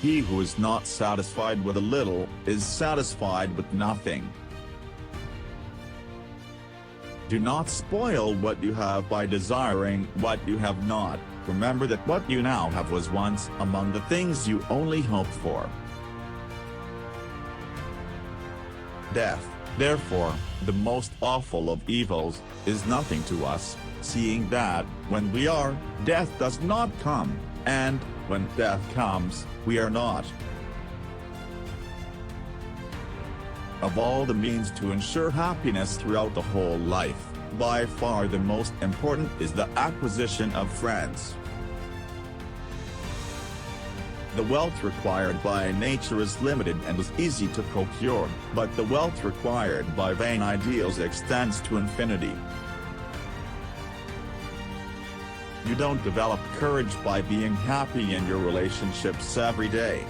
He who is not satisfied with a little is satisfied with nothing. Do not spoil what you have by desiring what you have not. Remember that what you now have was once among the things you only hoped for. Death, therefore, the most awful of evils, is nothing to us, seeing that, when we are, death does not come, and, when death comes, we are not. Of all the means to ensure happiness throughout the whole life, by far the most important is the acquisition of friends. The wealth required by nature is limited and is easy to procure, but the wealth required by vain ideals extends to infinity. You don't develop courage by being happy in your relationships every day.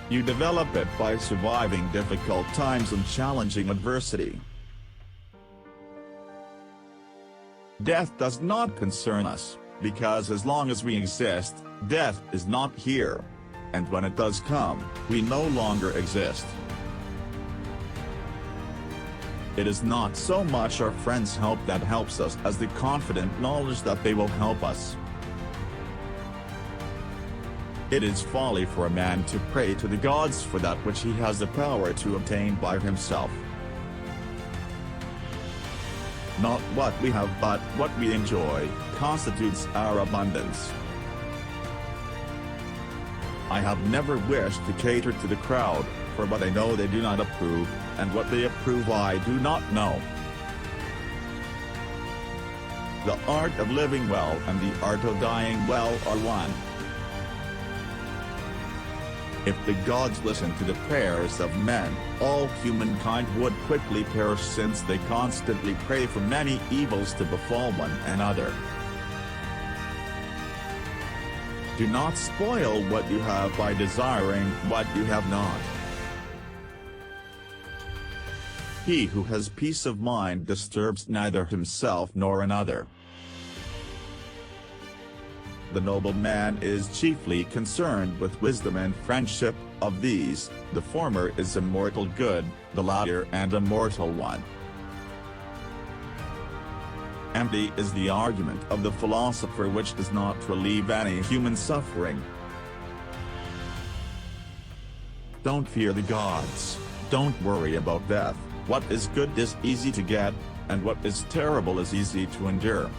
You develop it by surviving difficult times and challenging adversity. Death does not concern us, because as long as we exist, death is not here. And when it does come, we no longer exist. It is not so much our friends' help that helps us as the confident knowledge that they will help us. It is folly for a man to pray to the gods for that which he has the power to obtain by himself. Not what we have but what we enjoy constitutes our abundance. I have never wished to cater to the crowd, for what I know they do not approve, and what they approve I do not know. The art of living well and the art of dying well are one. If the gods listened to the prayers of men, all humankind would quickly perish, since they constantly pray for many evils to befall one another. Do not spoil what you have by desiring what you have not. He who has peace of mind disturbs neither himself nor another. The noble man is chiefly concerned with wisdom and friendship. Of these, the former is a mortal good, the latter an immortal one. Empty is the argument of the philosopher which does not relieve any human suffering. Don't fear the gods, don't worry about death. What is good is easy to get, and what is terrible is easy to endure.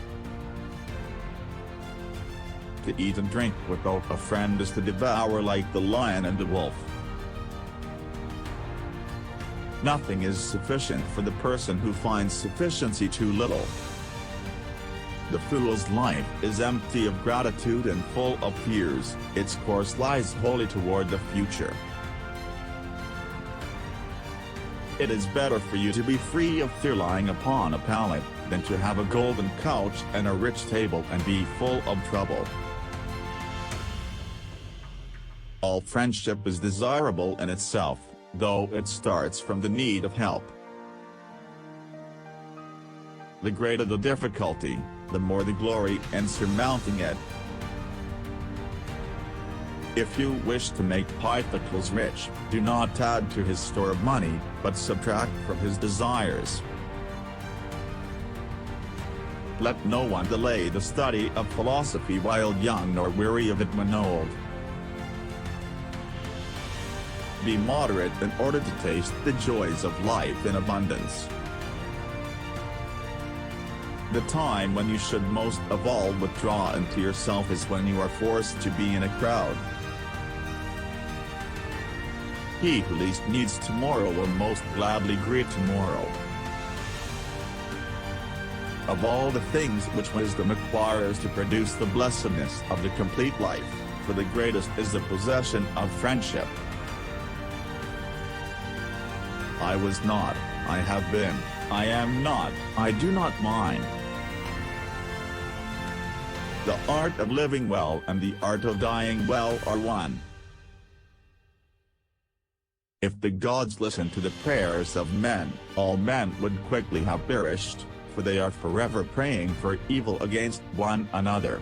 To eat and drink without a friend is to devour like the lion and the wolf. Nothing is sufficient for the person who finds sufficiency too little. The fool's life is empty of gratitude and full of fears, its course lies wholly toward the future. It is better for you to be free of fear lying upon a pallet, than to have a golden couch and a rich table and be full of trouble. All friendship is desirable in itself, though it starts from the need of help. The greater the difficulty, the more the glory in surmounting it. If you wish to make Pythagoras rich, do not add to his store of money, but subtract from his desires. Let no one delay the study of philosophy while young, nor weary of it when old. Be moderate in order to taste the joys of life in abundance. The time when you should most of all withdraw into yourself is when you are forced to be in a crowd. He who least needs tomorrow will most gladly greet tomorrow. Of all the things which wisdom acquires to produce the blessedness of the complete life, for the greatest is the possession of friendship. I was not, I have been, I am not, I do not mind. The art of living well and the art of dying well are one. If the gods listened to the prayers of men, all men would quickly have perished, for they are forever praying for evil against one another.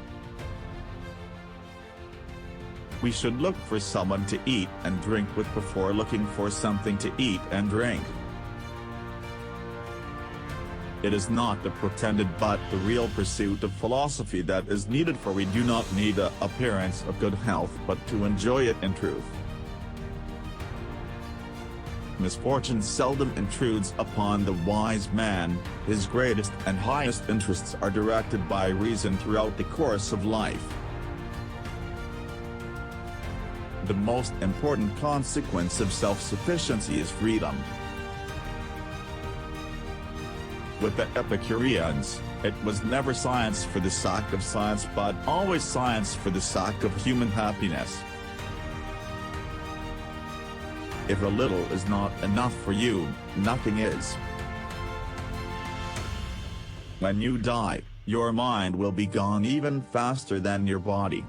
We should look for someone to eat and drink with before looking for something to eat and drink. It is not the pretended but the real pursuit of philosophy that is needed, for we do not need the appearance of good health but to enjoy it in truth. Misfortune seldom intrudes upon the wise man, his greatest and highest interests are directed by reason throughout the course of life. The most important consequence of self-sufficiency is freedom. With the Epicureans, it was never science for the sake of science but always science for the sake of human happiness. If a little is not enough for you, nothing is. When you die, your mind will be gone even faster than your body.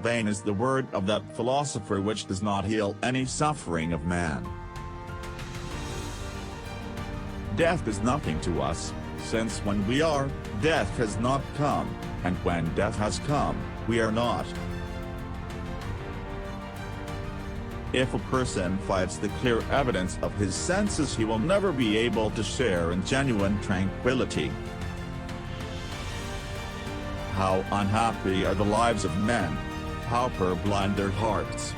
Vain is the word of that philosopher which does not heal any suffering of man. Death is nothing to us, since when we are, death has not come, and when death has come, we are not. If a person fights the clear evidence of his senses, he will never be able to share in genuine tranquility. How unhappy are the lives of men! How purblind their hearts!